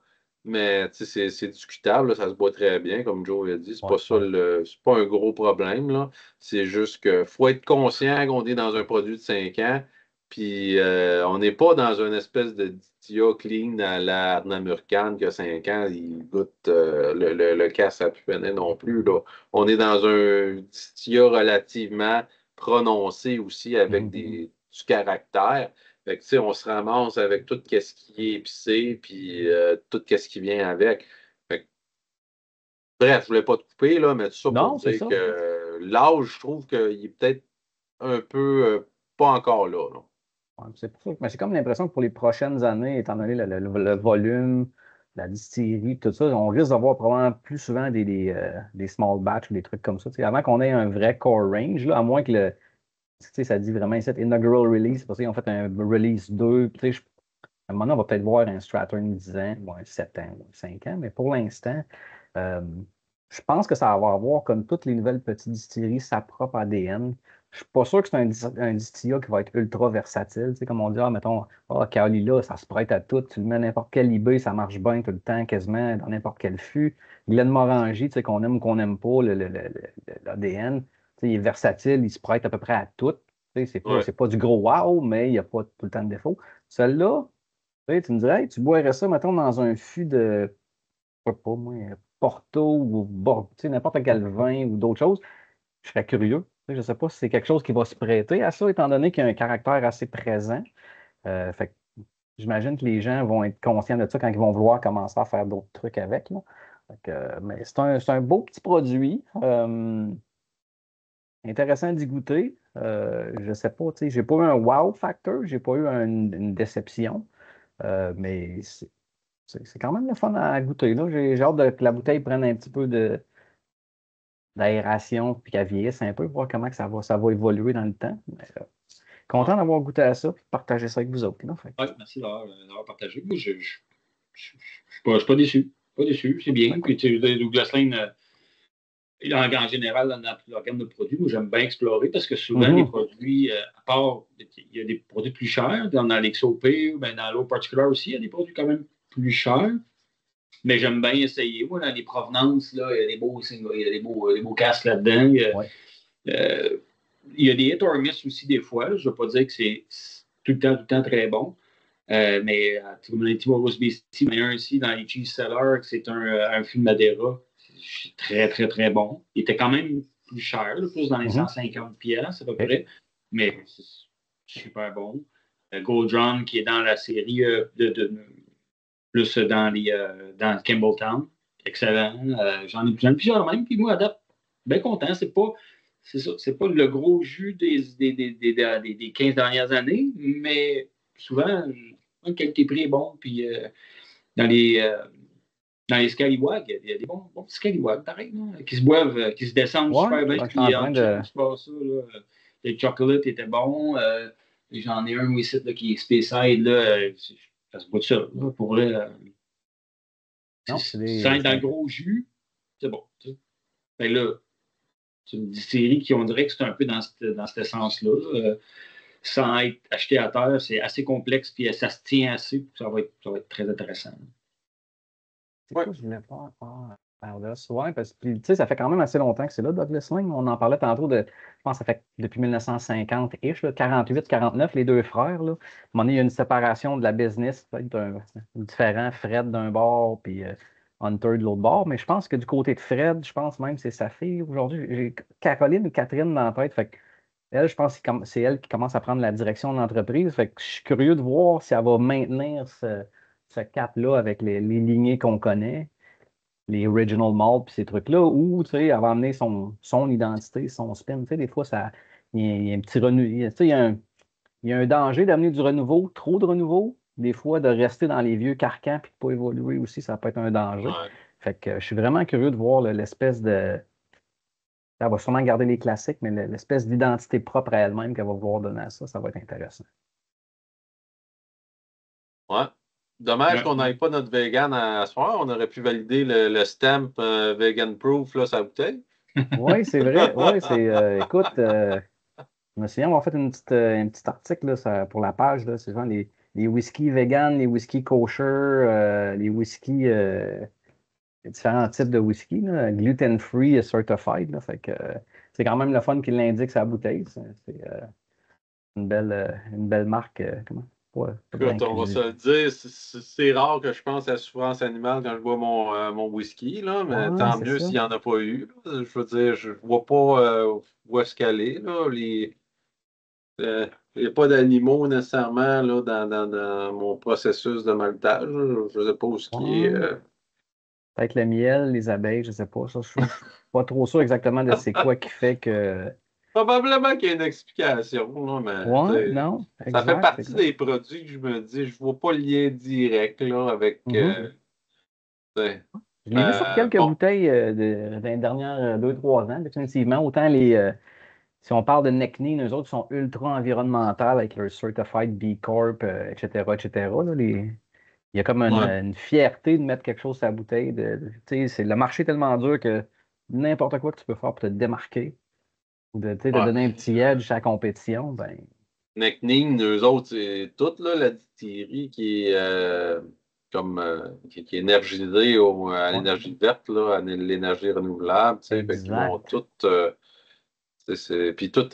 Mais c'est discutable, là, ça se boit très bien, comme Joe a dit. C'est pas ça c'est pas un gros problème. Là. C'est juste qu'il faut être conscient qu'on est dans un produit de 5 ans. Puis on n'est pas dans une espèce de Ditya clean à la Arnamurcan qui a 5 ans, il goûte le casse à pupenet non plus. Là. On est dans un Ditya relativement prononcé aussi avec du caractère. Fait que, on se ramasse avec tout ce qui est épicé, puis tout ce qui vient avec. Fait que, bref, je voulais pas te couper, là, mais tout ça pour dire que l'âge, je trouve qu'il est peut-être un peu pas encore là. Ouais, c'est pour ça. Mais j'ai comme l'impression que pour les prochaines années, étant donné le volume, la distillerie, tout ça, on risque d'avoir probablement plus souvent des small batch ou des trucs comme ça. Avant qu'on ait un vrai core range, là, à moins que ça dit vraiment cette inaugural release, parce qu'ils ont fait un release 2. À un moment donné, on va peut-être voir un Strathern 10 ans, ou un 7 ans, ou un 5 ans, mais pour l'instant, euh, je pense que ça va avoir, comme toutes les nouvelles petites distilleries, sa propre ADN. Je suis pas sûr que c'est un distillat qui va être ultra versatile. Tu sais, comme on dit, mettons, Kaolila, ça se prête à tout. Tu le mets à n'importe quel IB, ça marche bien tout le temps, quasiment, dans n'importe quel fût. Glenmorangie, tu sais, qu'on aime ou qu'on n'aime pas, l'ADN, tu sais, il est versatile, il se prête à peu près à tout. Tu sais, Ouais. c'est pas du gros wow, mais il n'y a pas tout le temps de défaut. Celui-là, tu me dirais, hey, tu boirais ça, mettons, dans un fût de, je sais pas moi, Porto ou Bordeaux, tu sais, n'importe quel vin ou d'autres choses, je serais curieux. Tu sais, je ne sais pas si c'est quelque chose qui va se prêter à ça, étant donné qu'il y a un caractère assez présent. Fait que j'imagine que les gens vont être conscients de ça quand ils vont vouloir commencer à faire d'autres trucs avec, là. Fait que, mais c'est un beau petit produit. Intéressant d'y goûter. Je ne sais pas, tu sais, j'ai pas eu un wow factor, j'ai pas eu une déception. Mais c'est quand même le fun à goûter. Là. J'ai hâte que la bouteille prenne un petit peu d'aération puis qu'elle vieillisse un peu, voir comment que ça va évoluer dans le temps. Mais, Ouais. content d'avoir goûté à ça et partager ça avec vous autres. Là, fait que, Ouais, merci d'avoir partagé. Moi, je je suis pas déçu. Pas déçu, c'est bien. ouais. Puis, tu sais, Douglas Lane, en général, dans la gamme de produits, moi, j'aime bien explorer parce que souvent, les Mhm. produits, à part, il y a des produits plus chers, dans l'XOP, ben, dans l'eau particulière aussi, il y a des produits quand même plus chers. Mais j'aime bien essayer. Moi, dans les provenances, là, il y a des beaux casques là-dedans. Ouais. Euh, il y a des hit or miss aussi des fois. Je ne veux pas dire que c'est tout le temps très bon. Mais comme on a dit, Rose Beastie, il y en a un ici dans les Cheese Cellar, c'est un fût de Madeira. C'est très, très, très bon. Il était quand même plus cher, là, plus dans les Mhm. 150 pièces à peu OK. près. Mais c'est super bon. Gold Run, qui est dans la série plus dans Campbelltown. Excellent. J'en ai plusieurs même. Puis moi, à date, bien content. C'est ça, c'est pas le gros jus des 15 dernières années, mais souvent, le qualité-prix est bon. Puis dans les, euh, dans les Scallywags, il y a des bons petits Scallywags, pareil, là, qui se boivent, qui se descendent Ouais, super bien. je suis en Puis en train chum, de. c'est pas ça. Là, le chocolate était bon. J'en ai un ici là, qui est Speyside. Là, ça se boit de ça. Là, pour vrai, Non, c'est sans des. être dans le gros jus, c'est bon. Tu sais. Fait que là, c'est une série qui, on dirait que c'est un peu dans cet essence-là. Sans être acheté à terre, c'est assez complexe, puis ça se tient assez, puis ça va être très intéressant. C'est Ouais. quoi, je voulais pas. Douglas, ouais, parce que tu sais, ça fait quand même assez longtemps que c'est là, Douglas Lane. On en parlait tantôt je pense que ça fait depuis 1950-ish, là, 48, 49, les deux frères. Là. À un moment donné, il y a une séparation de la business, peut-être différent, Fred d'un bord, puis Hunter de l'autre bord. Mais je pense que du côté de Fred, je pense même que c'est sa fille aujourd'hui. J'ai Caroline ou Catherine dans la tête. Fait que elle, je pense que c'est elle qui commence à prendre la direction de l'entreprise. Fait que je suis curieux de voir si elle va maintenir ce cap-là avec les lignées qu'on connaît, les original malt puis ces trucs-là, ou tu sais, elle va amener son identité, son spin. Tu sais, des fois, il y a un petit renouveau. Tu sais, il y a un danger d'amener du renouveau, trop de renouveau. Des fois, de rester dans les vieux carcans puis de ne pas évoluer aussi, ça peut être un danger. Ouais. Fait que je suis vraiment curieux de voir l'espèce de. Elle va sûrement garder les classiques, mais l'espèce d'identité propre à elle-même qu'elle va vouloir donner à ça, ça va être intéressant. Ouais. Dommage Ouais. qu'on n'aille pas notre vegan à soir. On aurait pu valider le stamp vegan proof, là, sa bouteille. Oui, c'est vrai. Oui, écoute, je me souviens avoir fait un petit article là, pour la page. Là, c'est genre les whisky vegan, les whisky kosher, les whisky, différents types de whisky, là, gluten-free certified. Là, fait que c'est quand même le fun qu'il l'indique sur la bouteille. C'est une belle marque. Comment? Pas Écoute, on va se le d'inclusivité. dire, c'est rare que je pense à la souffrance animale quand je bois mon whisky, là, mais Ouais, tant c'est mieux ça. s'il n'y en a pas eu. Là. Je veux dire, je vois pas où est-ce qu'elle est. Là. Il n'y a pas d'animaux nécessairement là, dans mon processus de maltage. Là. Je ne sais pas où ce qui est. Ouais. Peut-être le miel, les abeilles, je sais pas. Ça, je suis pas trop sûr exactement de c'est quoi qui fait que. Probablement qu'il y a une explication, là, mais tu Ouais, sais, non, ça fait exact, partie exact. des produits que je me dis, je vois pas le lien direct là, avec. Mhm. Tu sais, Je l'ai vu sur quelques bon, bouteilles dans les dernières 2, 3 ans, définitivement. Autant si on parle de Necnin, eux autres sont ultra environnementales avec leur Certified B Corp, etc., etc. Là, il y a comme Ouais. une fierté de mettre quelque chose sur la bouteille. Le marché est tellement dur que n'importe quoi que tu peux faire pour te démarquer ou de Ouais. donner un petit edge à la compétition, ben, Necning, eux autres, c'est toute là, la distillerie qui est qui est énergisée à ouais, l'énergie verte, là, à l'énergie renouvelable, tu sais, fait qu'ils vont exact. toutes. Puis tout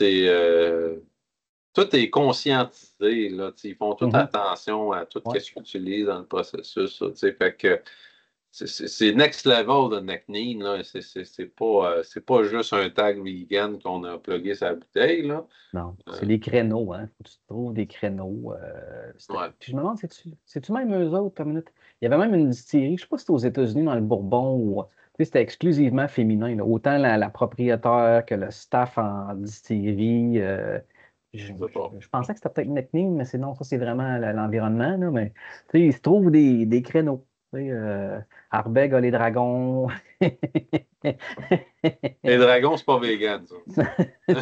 est conscientisé, là, tu sais, ils font toute Mhm. attention à tout ce Ouais. qu'ils utilisent dans le processus, là, tu sais, fait que c'est next level de Necnin, là. C'est pas juste un tag vegan qu'on a plugué sa bouteille, là. Non, c'est Euh, des créneaux, hein. Faut que tu trouves des créneaux. ouais. Puis je me demande, c'est-tu même eux autres, une minute? Il y avait même une distillerie, je sais pas si c'était aux États-Unis, dans le Bourbon, ou tu sais, c'était exclusivement féminin, là. Autant la propriétaire que le staff en distillerie. Je, Je sais pas. je pensais que c'était peut-être Necnin, mais c'est non, ça c'est vraiment l'environnement, là. Mais tu sais, il se trouve des créneaux. Tu sais, Ardbeg a les dragons. Les dragons, c'est pas vegan, ça.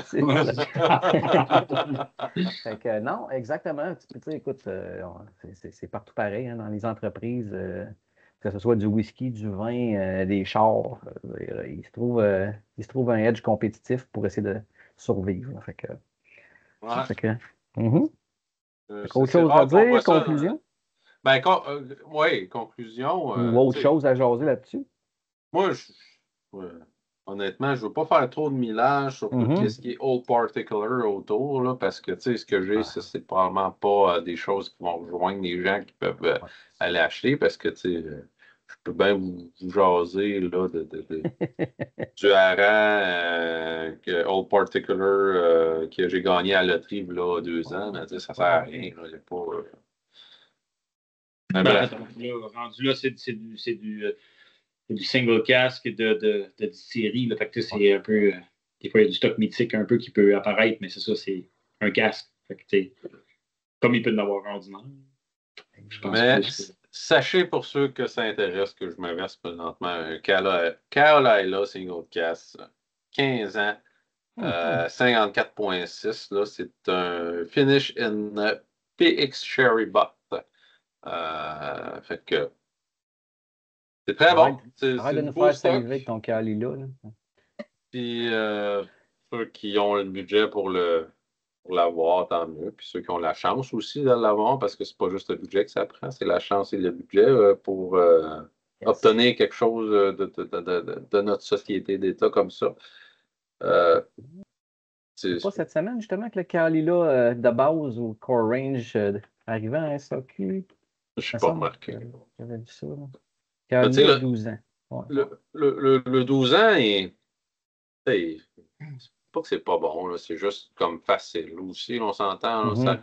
C'est ça. Fait que, non, exactement. Tu sais, écoute, c'est partout pareil hein, dans les entreprises, que ce soit du whisky, du vin, des chars. Il se trouve un edge compétitif pour essayer de survivre. Là. Ouais. Fait que, mhm. Fait qu'autre C'est chose à rare qu'on dire, voit ça. conclusion, Ben, oui, conclusion. ou autre Tu sais, chose à jaser là-dessus? moi, ouais, honnêtement, je ne veux pas faire trop de millage sur tout Mhm. ce qui est old particular autour, là, parce que, tu sais, ce que j'ai, Ah, c'est probablement pas des choses qui vont rejoindre les gens qui peuvent ouais. aller acheter, parce que, tu sais, je peux bien vous jaser, là, du hareng old particular que j'ai gagné à la loterie, là, 2 ans, mais, tu sais, ça sert à rien, là, il y a pas... Mais Ben, en bref. fait, rendu là, c'est du single casque de distillerie. Là. Fait que, tu sais, Ouais. c'est un peu. Des fois, il y a du stock mythique un peu qui peut apparaître, mais c'est ça, c'est un casque. Fait que, tu sais, comme il peut en avoir un ordinaire. Je pense Mais plus. sachez pour ceux que ça intéresse que je me verse présentement un Carolina Single Cast, 15 ans, Mhm. 54,6. Là, c'est un finish in PX Cherry Butt. Fait que c'est très bon. Arrête, C'est arrête de du nous beau faire saliver stock. avec ton Cali là. Puis ceux qui ont le budget pour l'avoir, tant mieux. Puis ceux qui ont la chance aussi de l'avoir, parce que c'est pas juste le budget que ça prend, c'est la chance et le budget pour Yes. obtenir quelque chose de notre société d'État comme ça. Euh, C'est c'est- pas cette semaine, justement, que le Kalila de base ou Core Range arrivait à SAQ. je Il suis me pas semble remarqué. que j'avais vu ça. Là. Mais tu sais, Kalila 12 ans. Ouais. le 12 ans, c'est pas que c'est pas bon, là, c'est juste comme facile. Aussi, on s'entend, là, Mhm.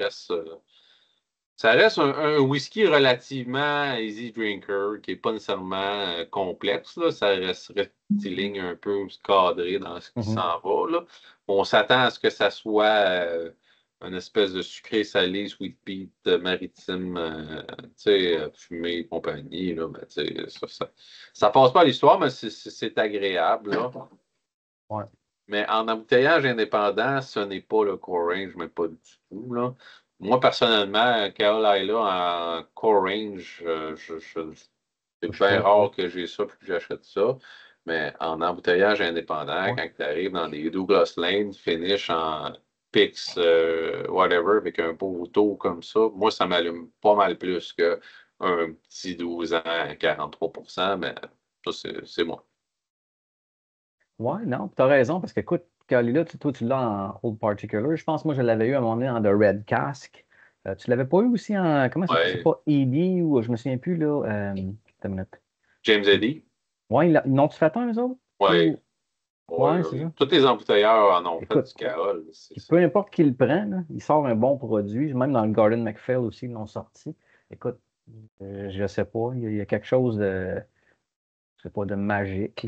ça reste un whisky relativement easy drinker, qui n'est pas nécessairement complexe. Là. Ça reste rectiligne un peu cadré dans ce qui Mhm. s'en va. Là. On s'attend à ce que ça soit une espèce de sucré salé, sweet peat maritime, tu sais, fumé et compagnie. Là, mais, tu sais, ça passe pas à l'histoire, mais c'est agréable. Là. Ouais. Mais en embouteillage indépendant, ce n'est pas le core range, mais pas du tout. Là. Moi, personnellement, Carolina en core range, c'est Je bien pas, ouais. rare que j'ai ça puis que j'achète ça. Mais en embouteillage indépendant, Ouais. quand tu arrives dans des Douglas Lane, finish en Pix, whatever, avec un beau taux comme ça, moi, ça m'allume pas mal plus qu'un petit 12 ans, 43%, mais ça, c'est moi. Ouais, non, tu as raison, parce que écoute, Kalila, toi, tu l'as en Old Particular. Je pense, moi, je l'avais eu à un moment donné en The Red Cask. Tu l'avais pas eu aussi en. Comment ça c'est Ouais. pas ED ou je me souviens plus, là. Attends une minute. James Eddy? Ouais, ils n'ont-tu fait un, eux autres? Ouais. Ou... Ouais, Ouais, c'est ça. tous les embouteilleurs en ont fait Écoute, du Carole. puis peu importe qui le prend, là, il sort un bon produit. Même dans le Garden McPhail aussi, ils l'ont sorti. Écoute, je sais pas, il y a quelque chose de, je sais pas, de magique.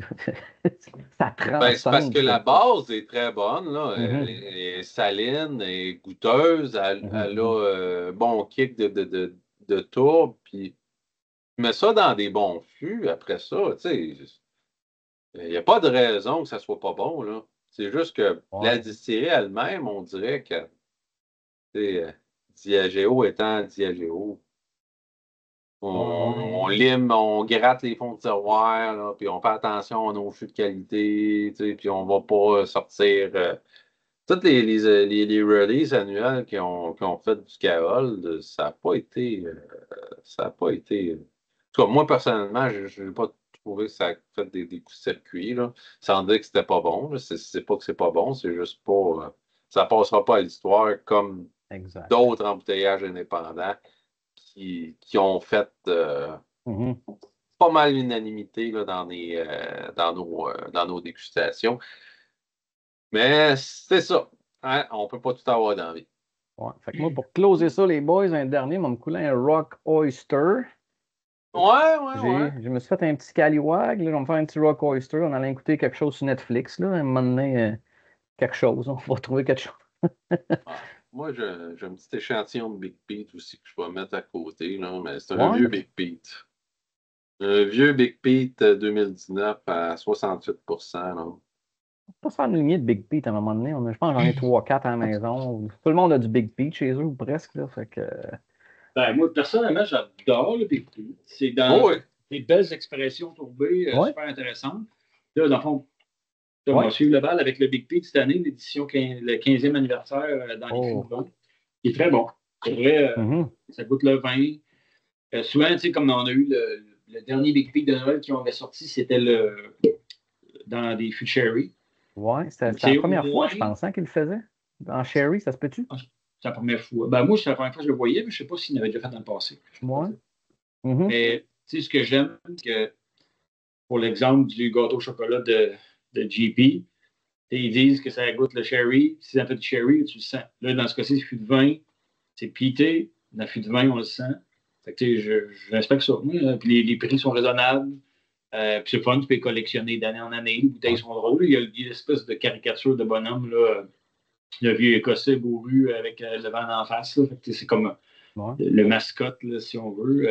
Ça Ben, c'est parce transcende que ça. la base est très bonne, là. Elle Mhm, est saline, elle est goûteuse, mhm, elle a mhm. bon kick de tourbe, puis tu mets ça dans des bons fûts, après ça, tu sais, il n'y a pas de raison que ça soit pas bon, là. Tu C'est juste que la Ouais. distillerie elle-même, on dirait que Diageo étant Diageo, on Ouais. lime, on gratte les fonds de tiroir, là, puis on fait attention à nos fûts de qualité, puis on va pas sortir. Toutes les releases annuelles qui ont fait du Carole, ça n'a pas été. Ça a pas été. En tout cas, moi, personnellement, je n'ai pas trouvé que ça a fait des coups de circuit, là, sans dire que c'était pas bon. Là. C'est pas que c'est pas bon, c'est juste pas. Ça passera pas à l'histoire comme Exact. d'autres embouteillages indépendants qui ont fait Mhm. pas mal l'unanimité là, dans nos dégustations. Mais c'est ça. Hein, on peut pas tout avoir dans la vie. Ouais. Fait que moi, pour closer ça, les boys, un dernier, on va me couler un Rock Oyster. Ouais. Je me suis fait un petit Scallywag. Là, je vais me faire un petit Rock Oyster. On allait écouter quelque chose sur Netflix. Là, à un moment donné, quelque chose. On va trouver quelque chose. Ah, moi, j'ai un petit échantillon de Big Pete aussi que je vais mettre à côté, là, mais c'est un Ouais. vieux Big Pete. Un vieux Big Pete 2019 à 68%. Là. On peut pas se faire une lignée de Big Pete à un moment donné. Je pense que j'en ai 3-4 à la maison. Tout le monde a du Big Pete chez eux, ou presque. Là, fait que, Ben, moi, personnellement, j'adore le Big P. C'est Oh dans oui. des belles expressions tourbées ouais, super intéressantes. Là, dans le fond, là, on va ouais. suivre le bal avec le Big P de cette année, l'édition le 15e anniversaire dans les fûts de Oh. vin. Il est très bon. C'est vrai, Mhm. ça goûte le vin. Souvent, tu sais, comme on a eu le dernier Big P de Noël qui avait sorti, c'était dans des fûts de sherry. Ouais, c'était la C'est première fois, moins. je pense, hein, qu'il le faisait. En Sherry, ça se peut-tu? C'est la première fois. Ben, moi, c'est la première fois que je le voyais, mais je ne sais pas s'il l'avait déjà fait dans le passé. Je peux pas Ouais. dire. Mhm. Mais tu sais, ce que j'aime, que pour l'exemple du gâteau au chocolat de GP, ils disent que ça goûte le sherry. Si ça fait du sherry, tu le sens. Là, dans ce cas-ci, c'est fût de vin. C'est peaté. Dans le fût de vin, on le sent. Fait que, tu sais, je respecte ça. Puis les prix sont raisonnables. Puis c'est fun, tu peux les collectionner d'année en année. Les bouteilles Ouais. sont drôles. Il y a l'espèce de caricature de bonhomme, là, le vieux écossais bourru avec le vent en face. Là. Fait que, c'est comme Ouais. le mascotte, là, si on veut.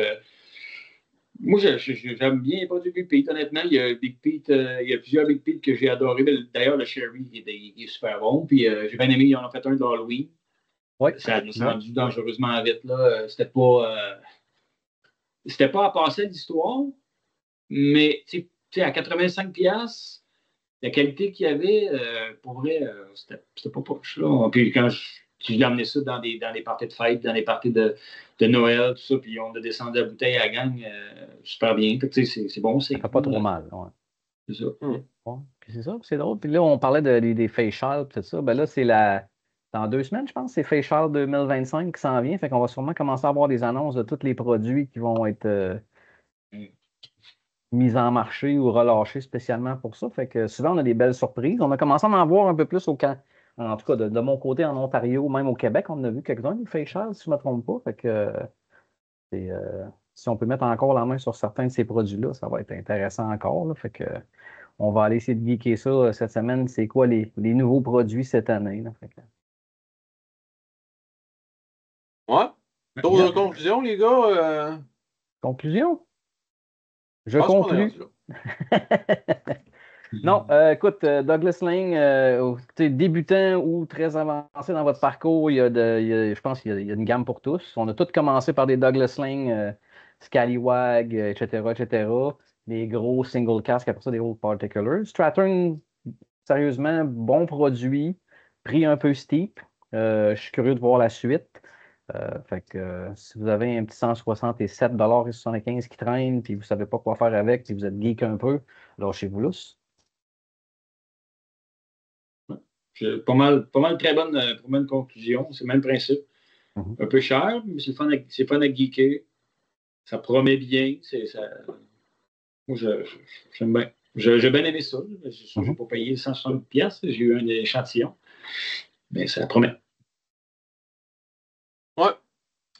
Moi, j'aime bien les produits Big Pete, honnêtement. Il y a Big Pete, il y a plusieurs Big Pete que j'ai adoré. D'ailleurs, le Sherry, il est super bon. Puis j'ai bien aimé, ils en ont fait un d'Halloween. Ouais. Ça s'est Ouais. rendu dangereusement vite. Là. C'était pas à passer à l'histoire, mais tu sais, à 85$, la qualité qu'il y avait, pour vrai, c'était pas poche. Là. Puis quand je l'ai amené ça dans des parties de fête, dans des parties de Noël, tout ça, puis on a descendu la bouteille à la gang, super bien. Fait que, tu sais, c'est bon, Ça c'est fait pas cool. trop mal. Ouais. C'est ça. Hmm. Ouais. Puis c'est ça, c'est drôle. Puis là, on parlait des facials, tout ça. Ben là, dans 2 semaines, je pense, c'est Facial 2025 qui s'en vient. Fait qu'on va sûrement commencer à avoir des annonces de tous les produits qui vont être mis en marché ou relâchés spécialement pour ça. Fait que souvent, on a des belles surprises. On a commencé à en voir un peu plus au camp. En tout cas, de mon côté, en Ontario, même au Québec, on en a vu quelques-uns, des facials, si je ne me trompe pas. Fait que si on peut mettre encore la main sur certains de ces produits-là, ça va être intéressant encore. Là. Fait que on va aller essayer de geeker ça cette semaine. C'est quoi les nouveaux produits cette année? Là. Fait que, Ouais. Tour de yep. conclusion, les gars. Conclusion? Je Pense qu'on est conclus. rendu là. Non, écoute, Douglas Lang, débutant ou très avancé dans votre parcours, je pense qu'il y a une gamme pour tous. On a tous commencé par des Douglas Lang, Scallywag, etc., etc. Les gros single casques, après ça, des gros particulars. Straturn, sérieusement, bon produit, prix un peu steep. Je suis curieux de voir la suite. Fait que si vous avez un petit 167,75 qui traîne, puis vous ne savez pas quoi faire avec, puis vous êtes geek un peu, lâchez-vous lousse. Pas mal très bonne conclusion. C'est le même principe. Mhm. Un peu cher, mais c'est fun à geeker. Ça promet bien. Moi, j'aime bien. J'ai bien aimé ça. Je n'ai Mhm. pas payé 160$. J'ai eu un échantillon. Mais ça promet. Ouais.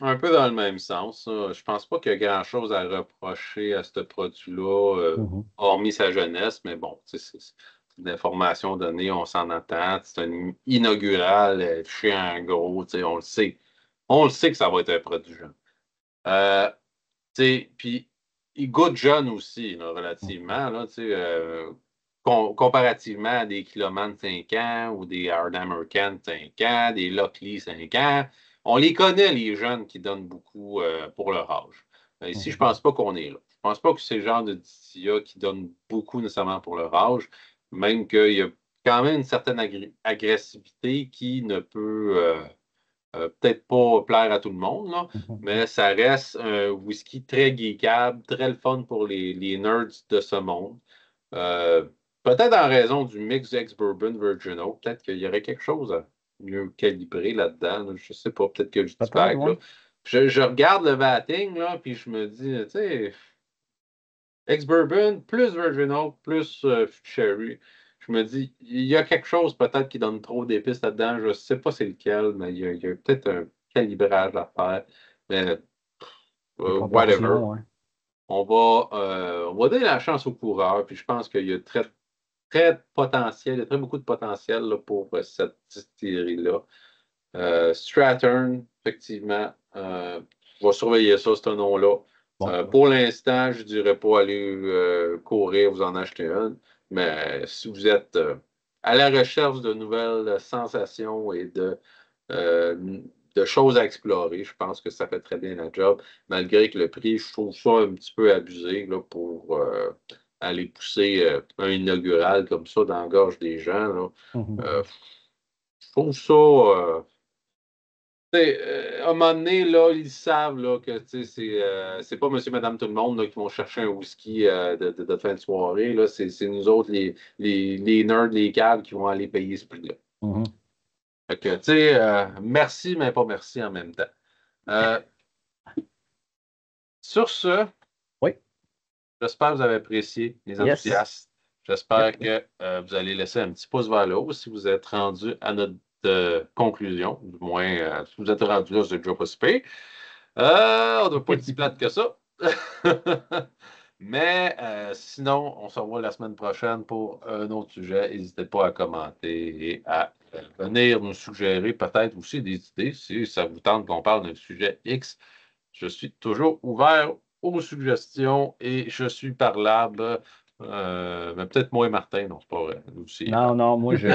Un peu dans le même sens. Je pense pas qu'il y a grand-chose à reprocher à ce produit-là, Mhm. hormis sa jeunesse, mais bon, c'est une information donnée, on s'en attend. C'est un inaugural chez un gros, on le sait. On le sait que ça va être un produit jeune. Euh, Puis il goûte jeune aussi, là, relativement. Là, comparativement à des Kiloman 5 ans ou des Ardhammer Kent 5 ans, des Lockley 5 ans, on les connaît, les jeunes qui donnent beaucoup pour leur âge. Ici, je ne pense pas qu'on est là. Je ne pense pas que c'est le genre de DCA qui donne beaucoup nécessairement pour leur âge, même qu'il y a quand même une certaine agressivité qui ne peut peut-être pas plaire à tout le monde, là, mais ça reste un whisky très geekable, très le fun pour les nerds de ce monde. Peut-être en raison du mix ex-bourbon Virgin Oak, peut-être qu'il y aurait quelque chose à mieux calibrer là-dedans. Là. Je ne sais pas, peut-être que je dis vague. ouais. Je regarde le vatting, là, puis je me dis, tu sais, ex-bourbon plus Virgin Oak plus Sherry. Je me dis, il y a quelque chose peut-être qui donne trop d'épices là-dedans. Je ne sais pas c'est lequel, mais il y a peut-être un calibrage à faire. Mais whatever. Ouais. On va donner la chance aux coureurs, puis je pense qu'il y a très, très potentiel, il y a très beaucoup de potentiel là, pour cette distillerie-là. Strathern, effectivement, je vais surveiller ça, ce nom-là. Bon. Pour l'instant, je ne dirais pas aller courir, vous en acheter une, mais si vous êtes à la recherche de nouvelles sensations et de choses à explorer, je pense que ça fait très bien la job, malgré que le prix, je trouve ça un petit peu abusé là, pour aller pousser un inaugural comme ça dans la gorge des gens. Là. Je trouve ça... à un moment donné, là, ils savent là, que c'est pas monsieur, madame, tout le monde là, qui vont chercher un whisky de fin de soirée. Là. C'est nous autres, les nerds, les caves, qui vont aller payer ce prix-là. Fait que, tu sais, merci, mais pas merci en même temps. Sur ce, oui. J'espère que vous avez apprécié les enthousiastes. J'espère que vous allez laisser un petit pouce vers le haut si vous êtes rendu à notre conclusion. Du moins, si vous êtes rendu là, c'est déjà pas si pire. On ne doit pas être si plate que ça. Mais sinon, on se revoit la semaine prochaine pour un autre sujet. N'hésitez pas à commenter et à venir nous suggérer peut-être aussi des idées si ça vous tente qu'on parle d'un sujet X. Je suis toujours ouvert aux suggestions et je suis parlable. Mais peut-être moi et Martin, non, c'est pas vrai. Aussi, non, moi, je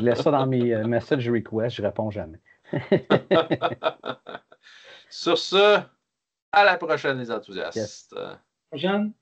laisse ça dans mes message requests, je réponds jamais. Sur ce, à la prochaine, les enthousiastes. Prochaine.